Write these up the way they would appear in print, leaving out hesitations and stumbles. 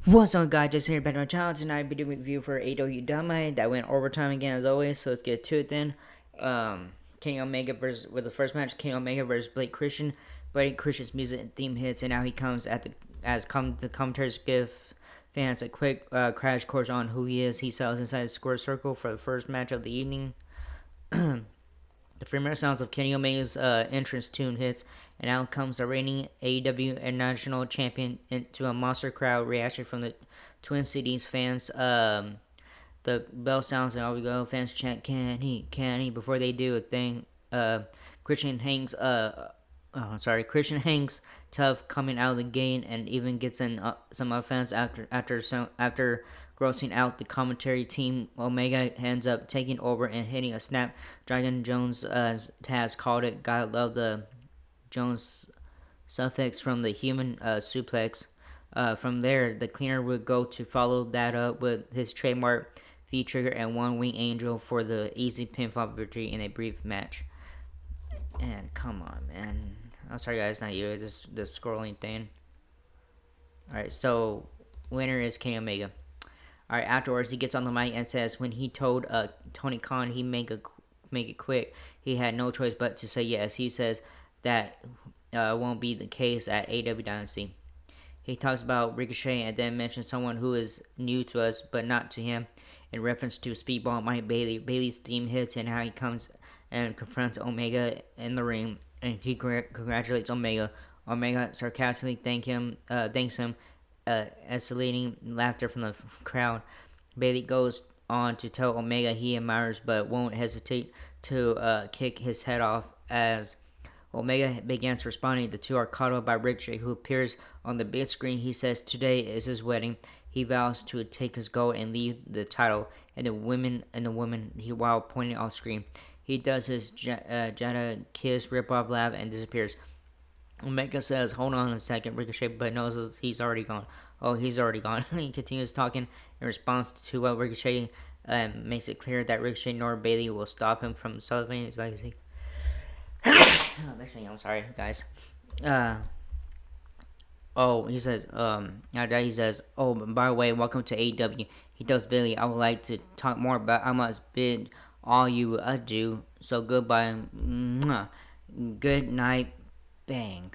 What's up, guys? Just here back to my channel. Tonight I'll be doing a review for Aew Dynamite that went overtime again as always. So let's get to it then. Kenny Omega versus with the first match, Kenny Omega versus Blake Christian. Blake Christian's music theme hits, and now he comes at the commentators give fans a quick crash course on who he is. He sells inside the square circle for the first match of the evening. The familiar sounds of Kenny Omega's entrance tune hits, and out comes the reigning AEW International Champion into a monster crowd reaction from the Twin Cities fans. The bell sounds, and all we go. Fans chant "Kenny, Kenny" before they do a thing. Christian hangs. Christian hangs tough coming out of the gate, and even gets in some offense after grossing out the commentary team. Omega ends up taking over and hitting a snap. Dragon Jones has called it. Gotta love the Jones suffix from the human suplex. From there, the cleaner would go to follow that up with his trademark V trigger and one wing angel for the easy pinfall victory in a brief match. And come on, man. I'm sorry, guys, not you. It's just the scrolling thing. Alright, so winner is Kenny Omega. Alright, afterwards, he gets on the mic and says when he told Tony Khan he make it quick, he had no choice but to say yes. He says that won't be the case at AEW Dynasty. He talks about Ricochet and then mentions someone who is new to us but not to him in reference to Speedball Mike Bailey. Bailey's theme hits and how he comes and confronts Omega in the ring, and he congratulates Omega. Omega sarcastically thanks him, escalating laughter from the crowd. Bailey goes on to tell Omega he admires but won't hesitate to kick his head off as Omega begins responding. The two are caught up by Ricochet, who appears on the big screen. He says today is his wedding. He vows to take his gold and leave the title and the women while pointing off screen. He does his Jada kiss rip-off laugh and disappears. Omega says, "Hold on a second, Ricochet," but knows he's already gone. Oh, he's already gone. He continues talking in response to what Ricochet makes it clear that Ricochet nor Bailey will stop him from celebrating his legacy. Actually, I'm sorry, guys. Uh, he says, after that he says, "Oh, by the way, welcome to AEW." He tells Bailey, "I would like to talk more, but I must bid all you adieu. So goodbye, mwah. Good night, bang."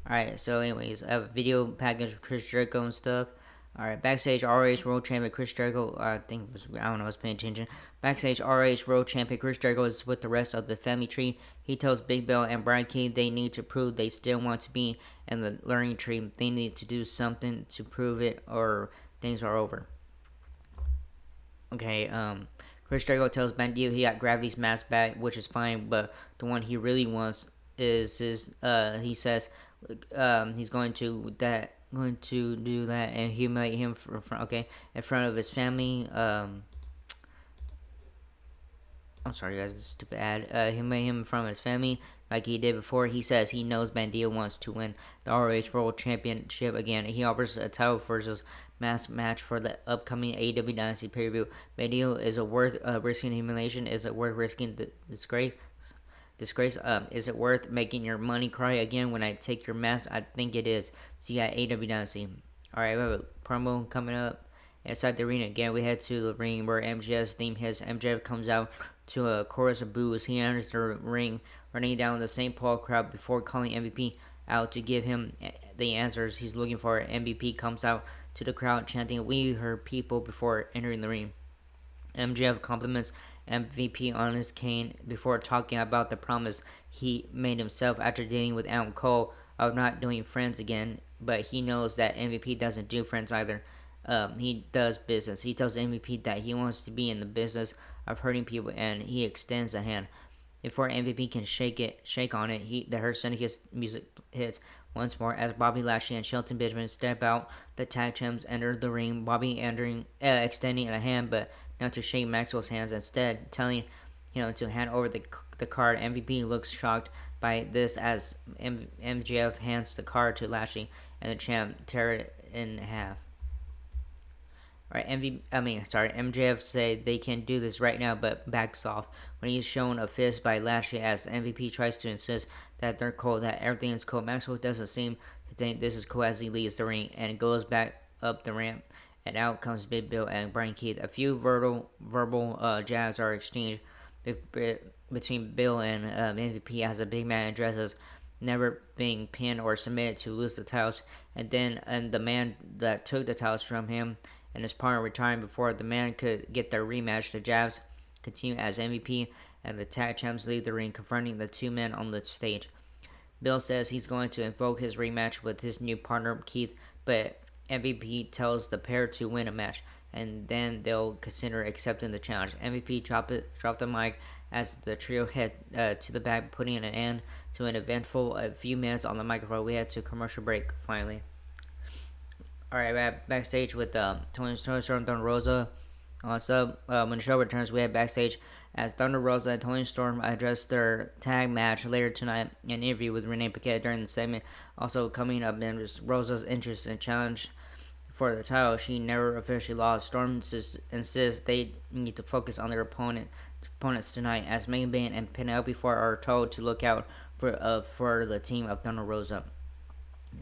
Alright, so anyways, I have a video package of Chris Jericho and stuff. Alright, backstage ROH World Champion Chris Jericho, I don't know, I was paying attention. Backstage ROH World Champion Chris Jericho is with the rest of the family tree. He tells Big Bill and Brian King they need to prove they still want to be in the learning tree. They need to do something to prove it or things are over. Okay, Chris Jericho tells Bandido he got Gravity's mask back, which is fine, but the one he really wants is his, he says, he's going to do that and humiliate him in front of his family. I'm sorry, guys, this is a stupid ad. Humiliate him from his family like he did before. He says he knows Bandido wants to win the ROH World Championship again. He offers a title versus mass match for the upcoming AEW Dynasty pay-per-view. Bandido, is it worth risking humiliation? Is it worth risking the disgrace? Is it worth making your money cry again when I take your mask? I think it is. See you at AEW Dynasty. Alright, we have a promo coming up. Inside the arena again, we head to the ring where MJF's theme hits. MJF comes out to a chorus of boos. He enters the ring, running down the St. Paul crowd before calling MVP out to give him the answers he's looking for. MVP comes out to the crowd chanting, "We heard people," before entering the ring. MJF compliments MVP on his cane before talking about the promise he made himself after dealing with Adam Cole of not doing friends again, but he knows that MVP doesn't do friends either. He does business. He tells MVP that he wants to be in the business of hurting people, and he extends a hand. Before MVP can shake on it, the Hurt Syndicate's music hits once more as Bobby Lashley and Shelton Benjamin step out. The tag champs enter the ring. Bobby extending a hand, but not to shake Maxwell's hands. Instead, telling him to hand over the card. MVP looks shocked by this as MJF hands the card to Lashley, and the champ tear it in half. Right, MJF say they can do this right now, but backs off when he's shown a fist by Lashley as MVP tries to insist that they're cool, that everything is cool. Maxwell doesn't seem to think this is cool as he leaves the ring and goes back up the ramp, and out comes Big Bill and Brian Keith. A few verbal jabs are exchanged between Bill and MVP as a big man addresses never being pinned or submitted to lose the titles, and the man that took the titles from him and his partner retiring before the man could get their rematch. The jabs continue as MVP and the tag champs leave the ring, confronting the two men on the stage. Bill says he's going to invoke his rematch with his new partner Keith, but MVP tells the pair to win a match, and then they'll consider accepting the challenge. MVP dropped the mic as the trio head to the back, putting an end to an eventful few minutes on the microphone. We head to commercial break finally. All right, we're backstage with Tony Storm, Thunder Rosa. So when the show returns, we head backstage as Thunder Rosa and Tony Storm address their tag match later tonight in an interview with Renee Paquette during the segment. Also coming up is Rosa's interest in challenge for the title. She never officially lost. Storm insists they need to focus on their opponents tonight, as Megan Bain and Penelope Ford are told to look out for the team of Thunder Rosa.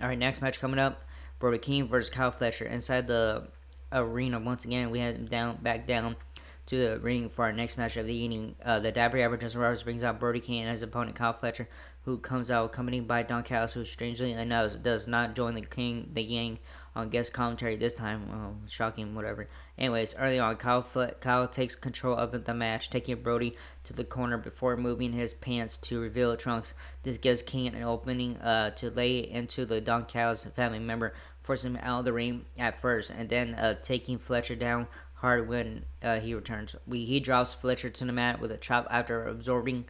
All right, next match coming up: Brody King versus Kyle Fletcher inside the arena. Once again, we head back down to the ring for our next match of the evening. The Dapper Average Roberts brings out Brody King and his opponent Kyle Fletcher, who comes out accompanied by Don Callis, who strangely enough does not join the gang on guest commentary this time. Oh, shocking, whatever. Anyways, early on, Kyle takes control of the match, taking Brody to the corner before moving his pants to reveal Trunks. This gives King an opening to lay into the Don Callis family member, forcing him out of the ring at first, and then taking Fletcher down hard when he returns. He drops Fletcher to the mat with a chop after absorbing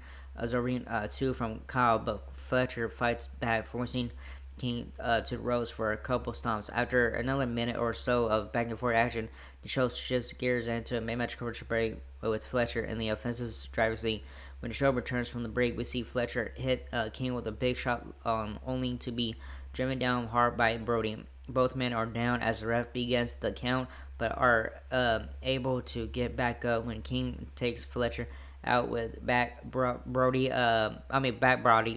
two from Kyle, but Fletcher fights back, forcing King to Rose for a couple stomps. After another minute or so of back and forth action, the show shifts gears into a mid-match commercial break with Fletcher in the offensive driver's seat. When the show returns from the break, we see Fletcher hit King with a big shot, only to be driven down hard by Brody. Both men are down as the ref begins the count, but are able to get back up when King takes Fletcher out with back body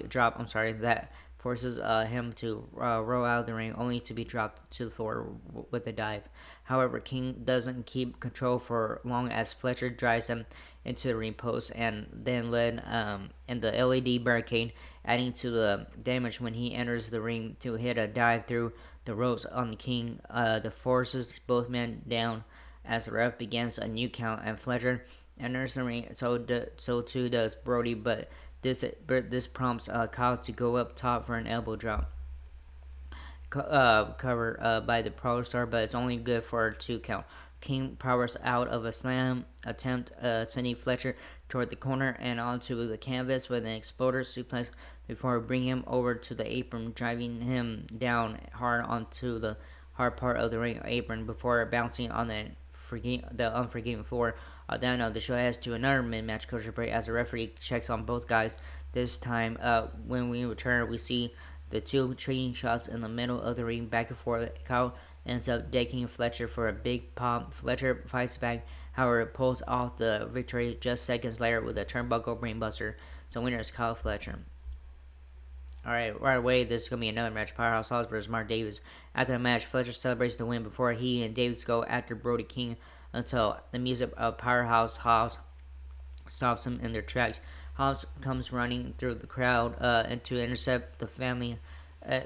drop. That forces him to roll out of the ring, only to be dropped to the floor with a dive. However, King doesn't keep control for long as Fletcher drives him into the ring post and then led in the LED barricade, adding to the damage when he enters the ring to hit a dive through the ropes on King. The forces both men down as the ref begins a new count, and Fletcher enters the ring. So too does Brody, but this prompts Kyle to go up top for an elbow drop. Covered by the Pro Star, but it's only good for a 2 count. King powers out of a slam attempt, sending Fletcher toward the corner and onto the canvas with an exploder suplex before bringing him over to the apron, driving him down hard onto the hard part of the ring apron before bouncing on the unforgiving floor. That note, the show heads to another mid-match commercial break as the referee checks on both guys. This time, when we return, we see the two trading shots in the middle of the ring, back and forth. Kyle ends up decking Fletcher for a big pop. Fletcher fights back, however, pulls off the victory just seconds later with a turnbuckle brainbuster. So winner is Kyle Fletcher. Alright, right away, this is going to be another match. Powerhouse Hobbs versus Mark Davis. After the match, Fletcher celebrates the win before he and Davis go after Brody King until the music of Powerhouse Hobbs stops him in their tracks. Hobbs comes running through the crowd and to intercept the family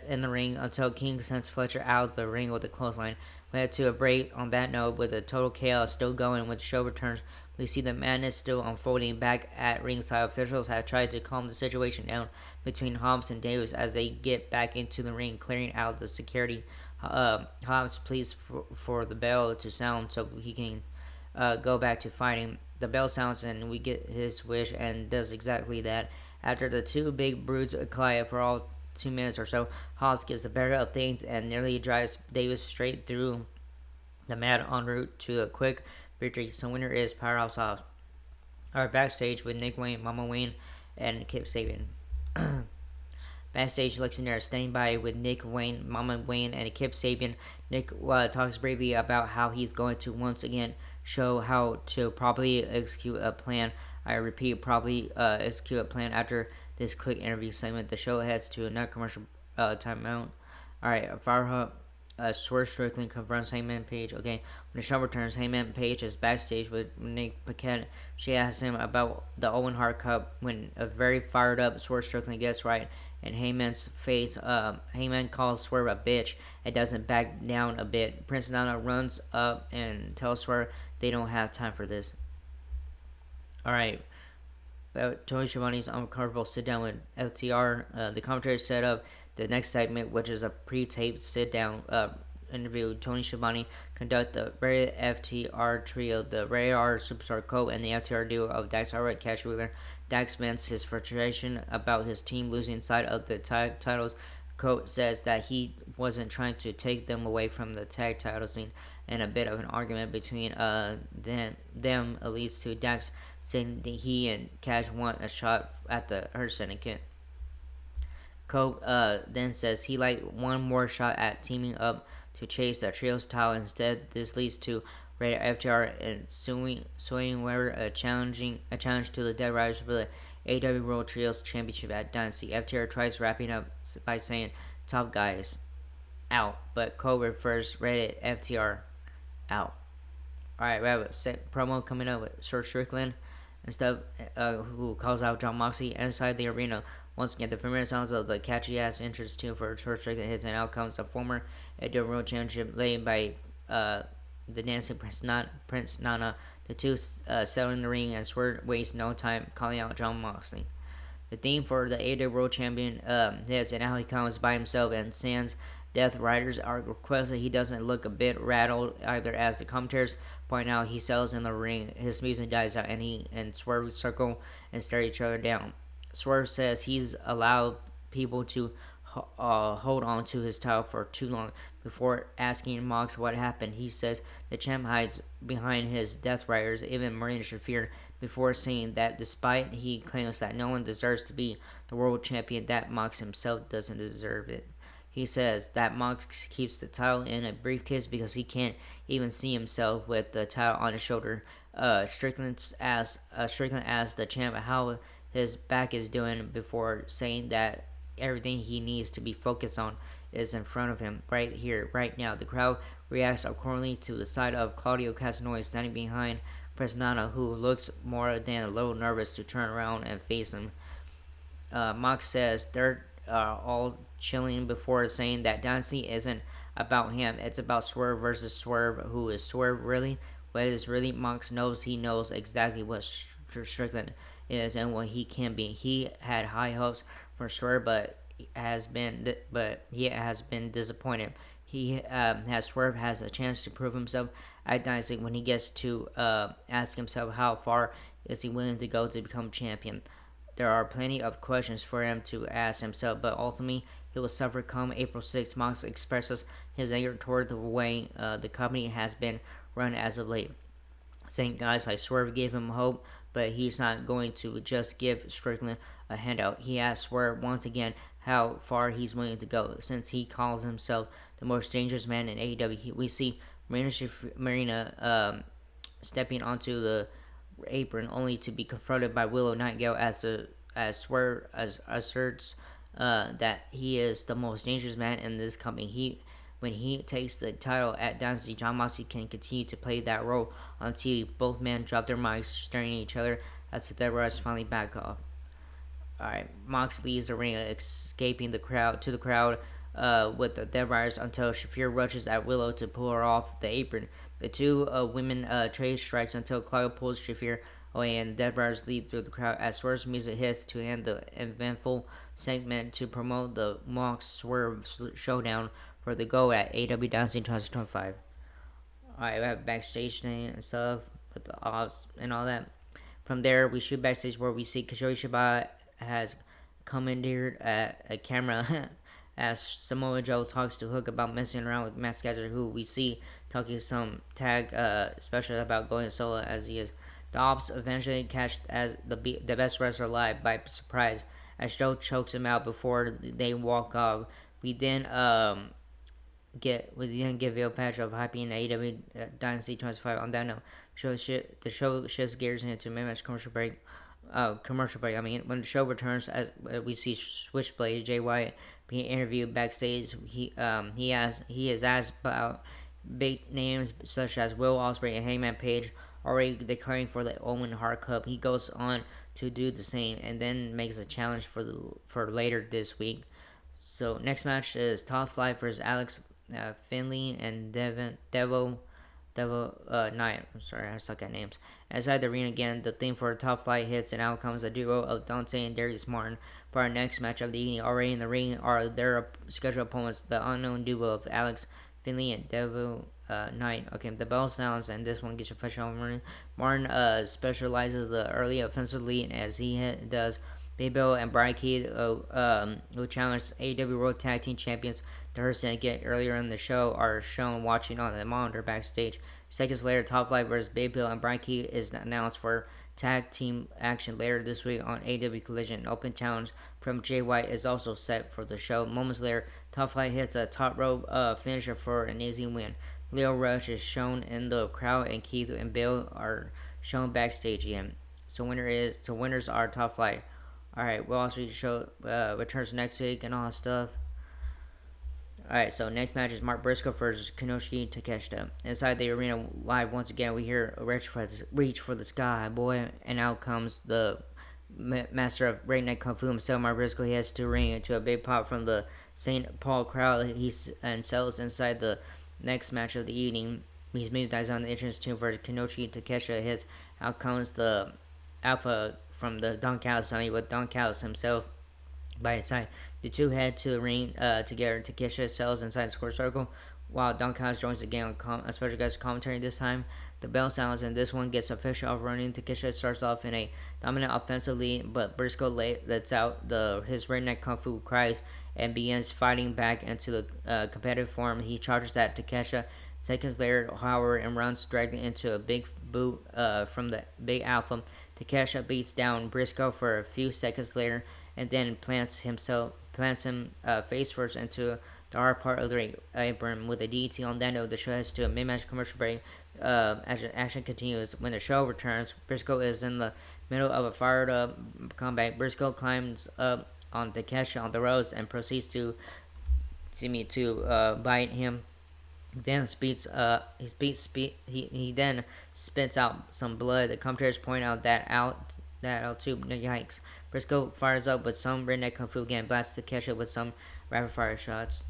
in the ring until King sends Fletcher out of the ring with a clothesline. We head to a break on that note with the total chaos still going. When the show returns, we see the madness still unfolding back at ringside. Officials have tried to calm the situation down between Hobbs and Davis as they get back into the ring, clearing out the security. Hobbs pleads for the bell to sound so he can go back to fighting. The bell sounds and we get his wish and does exactly that. After the two big brutes collide for all 2 minutes or so, Hobbs gets the better of things and nearly drives Davis straight through the mat en route to a quick victory. So winner is Powerhouse Hobbs. Alright, backstage with Nick Wayne, Mama Wayne, and Kip Sabian. Backstage, Lexington staying by with Nick Wayne, Mama Wayne, and Kip Sabian. Nick talks bravely about how he's going to once again show how to properly execute a plan. I repeat, properly execute a plan. After this quick interview segment, the show heads to another commercial timeout. Alright, Swerve Strickland confronts Hangman Page. Okay, when the show returns, Hangman Page is backstage with Nick Paquette. She asks him about the Owen Hart Cup when a very fired up Swerve Strickland gets right. And Heyman's face, Heyman calls Swerve a bitch. It doesn't back down a bit. Prince Nana runs up and tells Swerve they don't have time for this. Alright, Tony Schiavone's uncomfortable sit down with FTR. The commentary set up the next segment, which is a pre-taped sit down interview. Tony Schiavone conduct the Ray FTR trio, the Ray R Superstar Cole, and the FTR duo of Dax Harwood, Cash Wheeler. Dax vents his frustration about his team losing sight of the tag titles. Cole says that he wasn't trying to take them away from the tag title scene, and a bit of an argument between them leads to Dax saying that he and Cash want a shot at the Hurt Syndicate. Cole then says he like one more shot at teaming up to chase the trio's title. Instead, this leads to Ray FTR and suing Weber a challenge to the Dead Riders for the AEW World Trios Championship at Dynasty. FTR tries wrapping up by saying "Top guys out," but Cole refers Ray FTR out. Alright, we have a set promo coming up with Sir Strickland and stuff, who calls out John Moxley inside the arena. Once again, the familiar sounds of the catchy ass entrance tune for Sir Strickland hits, and out comes a former AEW World Championship laid by the dancing Prince Nana. The two settle in the ring, and Swerve wastes no time calling out John Moxley. The theme for the AEW World Champion hits, and now he comes by himself and Sans Death Riders are requested. He doesn't look a bit rattled either, as the commentators point out. He settles in the ring, his music dies out, and he and Swerve circle and stare each other down. Swerve says he's allowed people to hold on to his title for too long. Before asking Mox what happened, he says the champ hides behind his Death Riders, even Marina Shafir, before saying that despite he claims that no one deserves to be the world champion, that Mox himself doesn't deserve it. He says that Mox keeps the title in a briefcase because he can't even see himself with the title on his shoulder. Strickland asks the champ how his back is doing before saying that everything he needs to be focused on is in front of him right here, right now. The crowd reacts accordingly to the sight of Claudio Castagnoli standing behind Presnana, who looks more than a little nervous to turn around and face him. Mox says they're all chilling before saying that Dynasty isn't about him. It's about Swerve versus Swerve. Who is Swerve really? What is really? Mox knows he knows exactly what Strickland is and what he can be. He had high hopes for Swerve, but he has been disappointed. He has Swerve has a chance to prove himself at Dynasty when he gets to ask himself how far is he willing to go to become champion. There are plenty of questions for him to ask himself, but ultimately he will suffer come April 6th. Mox expresses his anger toward the way the company has been run as of late, saying guys like Swerve gave him hope, but he's not going to just give Strickland a handout. He asks Swerve once again how far he's willing to go, since he calls himself the most dangerous man in AEW. We see Marina stepping onto the apron only to be confronted by Willow Nightingale as Swerve asserts that he is the most dangerous man in this company. When he takes the title at Dynasty, John Moxley can continue to play that role until both men drop their mics, staring at each other as the Dead Riders finally back off. Alright, Mox leaves the ring, escaping the crowd with the Dead Riders until Shafir rushes at Willow to pull her off the apron. The two women trade strikes until Claudio pulls Shafir away, and Dead Riders lead through the crowd as Swerve's music hits to end the eventful segment to promote the Mox Swerve showdown for the go at AEW Dynasty 2025. Alright, we have backstage thing and stuff with the odds and all that. From there, we shoot backstage where we see Kishori Shibata has commandeered a camera as Samoa Joe talks to Hook about messing around with Max Kaiser, who we see talking some tag special about going solo as he is. The Ops eventually catch as the best wrestler alive by surprise as Joe chokes him out before they walk off. We then get video patch of hyping AEW Dynasty 25. On that note, the show shifts gears into a match commercial break. commercial break. I mean, when the show returns, as we see Switchblade Jay White being interviewed backstage, he is asked about big names such as Will Ospreay and Hangman Page already declaring for the Owen Hart Cup. He goes on to do the same and then makes a challenge for later this week. So next match is Top Flight versus Alex Finley and Devil Knight. I'm sorry, I suck at names. Inside the arena again, the theme for Top Flight hits, and out comes a duo of Dante and Darius Martin. For our next match of the evening, already in the ring are their scheduled opponents, the unknown duo of Alex Finley and Devil Knight. Okay, the bell sounds, and this one gets official. Martin specializes the early offensive lead as he does. Bill and Brian Keith, who challenged AEW World Tag Team Champions to her get earlier in the show, are shown watching on the monitor backstage. Seconds later, Top Flight vs. Bill and Brian Keith is announced for tag team action later this week on AEW Collision. An open challenge from Jay White is also set for the show. Moments later, Top Flight hits a top rope finisher for an easy win. Leo Rush is shown in the crowd, and Keith and Bill are shown backstage again. Winners are Top Flight. Alright, we'll also show returns next week and all that stuff. Alright, so next match is Mark Briscoe versus Kinoshiki Takeshita. Inside the arena live once again, we hear reach for the sky, boy, and out comes the master of breakneck kung fu himself, Mark Briscoe. He has to ring into a big pop from the St. Paul crowd. And sells inside the next match of the evening. He's made dies on the entrance tune for Kinoshiki Takeshita hits. Out comes the Alpha from the Don Callis army with Don Callis himself by his side. The two head to the ring together. Takeshita sells inside the square circle while Don Callis joins again on special guest commentary this time. The bell sounds and this one gets official overrunning. Takeshita starts off in a dominant offensive lead, but Briscoe lets out his redneck kung fu cries and begins fighting back into the competitive form. He charges at Takeshita. Seconds later, however, and runs directly into a big boot from the Big Alpha. Takeshita beats down Briscoe for a few seconds later, and then plants him face first into the hard part of the apron with a DT on that note. The show heads to a mid-match commercial break. As the action continues, when the show returns, Briscoe is in the middle of a fired-up comeback. Briscoe climbs up on Takeshita on the ropes and proceeds to bite him. Then he then spits out some blood. The commentators point out that out too. Yikes! Briscoe fires up with some redneck kung fu again, blasts to catch it with some rapid fire shots.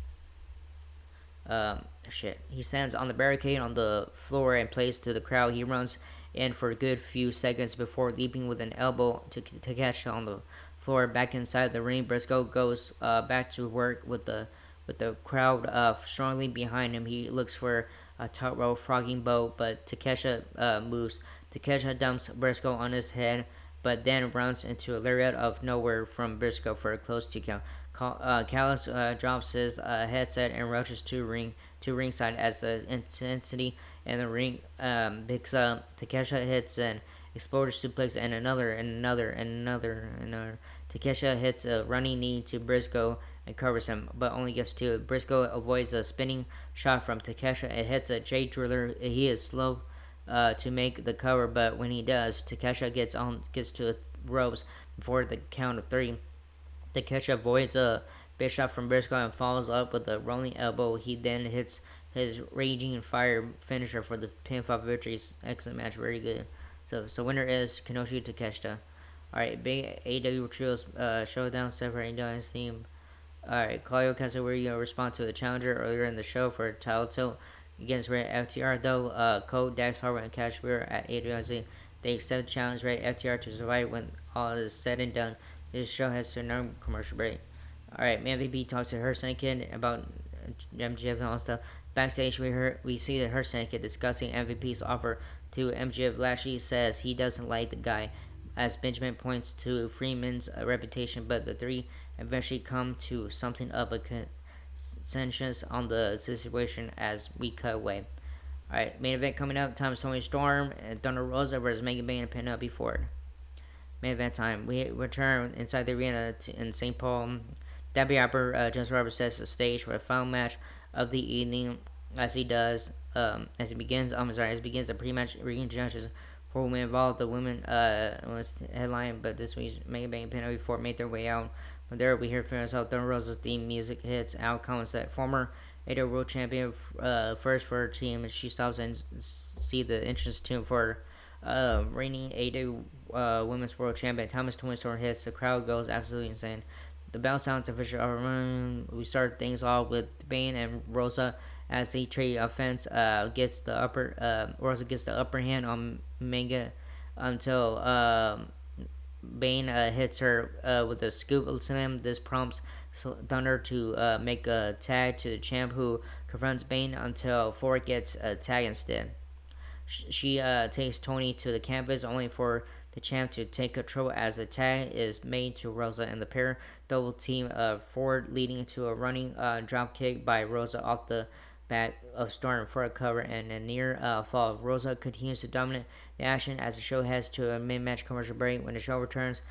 He stands on the barricade on the floor and plays to the crowd. He runs in for a good few seconds before leaping with an elbow to catch it on the floor. Back inside the ring, Briscoe goes back to work with the crowd strongly behind him. He looks for a top row frogging boat, but Takeshita moves. Takeshita dumps Briscoe on his head, but then runs into a lariat of nowhere from Briscoe for a close 2 count. Callis drops his headset and rushes to ringside as the intensity in the ring picks up. Takeshita hits an exploder suplex and another. Takeshita hits a running knee to Briscoe and covers him, but only gets two. Briscoe avoids a spinning shot from Takeshita. It hits a J Driller. He is slow to make the cover, but when he does, Takeshita gets to the ropes before the count of 3. Takeshita avoids a big shot from Briscoe and follows up with a rolling elbow. He then hits his Raging Fire finisher for the pinfall victory. Excellent match, very good. So winner is Kinoshita Takeshita. Alright, big AEW Trios showdown separating Dynamite's team. Alright, Claudio Castagnoli respond to the challenger earlier in the show for a title tilt against Red FTR, though Cole, Dax Harwood, and Cash Wheeler at AEW. They accept the challenge Red FTR to survive when all is said and done. This show has to another commercial break. Alright, MVP talks to her Kid about MJF and all that stuff. Backstage, we see that her Kid discussing MVP's offer to MJF. Lashley says he doesn't like the guy, as Benjamin points to Freeman's reputation, but the three eventually come to something of a consensus on the situation as we cut away. Alright, main event coming up. Time Tony Storm and Thunder Rosa versus Megan Bayne and Penelope Ford. Main event time. We return inside the arena in St. Paul. Debbie Harper, Justin Roberts sets the stage for the final match of the evening, as he begins a pre-match reconjunction 4 women involved. The women was headline, but this week's Mega Bang Pin 4 made their way out. From there, we hear from ourselves Thunder Rosa's theme music hits. Out comments that former ADO World Champion first for her team, and she stops and see the entrance tune for reigning ADO Women's World Champion. Thomas Twin Storm hits. The crowd goes absolutely insane. The bell sounds official. We start things off with Bane and Rosa as he trade offense gets the upper Rosa gets the upper hand on Mega until Bane hits her with a scoop slam. This prompts Thunder to make a tag to the champ, who confronts Bane until Ford gets a tag instead. She takes Tony to the canvas, only for the champ to take control as the tag is made to Rosa, and the pair double team forward, leading to a running drop kick by Rosa off the back of Storm for a cover and a near fall. Rosa continues to dominate the action as the show heads to a mid-match commercial break. When the show returns,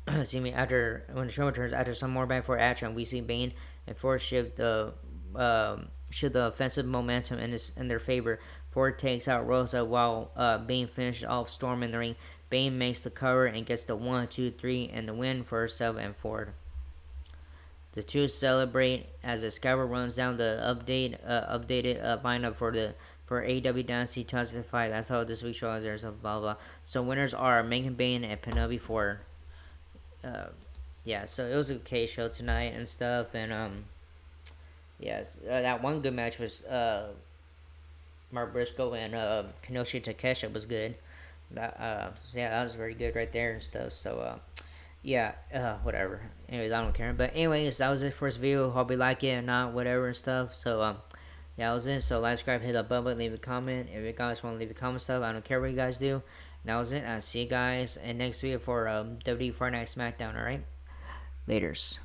after some more back for action, we see Bane and Ford shift the offensive momentum in their favor. Ford takes out Rosa while Bane finishes off Storm in the ring. Bane makes the cover and gets the 1, 2, 3 and the win for herself and Ford. The two celebrate as the Skyward runs down the updated lineup for AEW Dynasty 2005. That's how this week's show is. There's a blah blah. So winners are Megan Bane and Penelope Ford. Yeah, so it was a okay show tonight and stuff, and yes, that one good match was Mark Briscoe and Kenoshi Takeshita was good. That was very good right there and stuff. So yeah, whatever. Anyways, I don't care. But anyways, that was it for this video. Hope you like it or not, whatever and stuff. So yeah, that was it. So like, subscribe, hit that button, leave a comment. If you guys want to leave a comment stuff, I don't care what you guys do. And that was it. I'll see you guys in next video for WWE Friday Night SmackDown. All right, laters.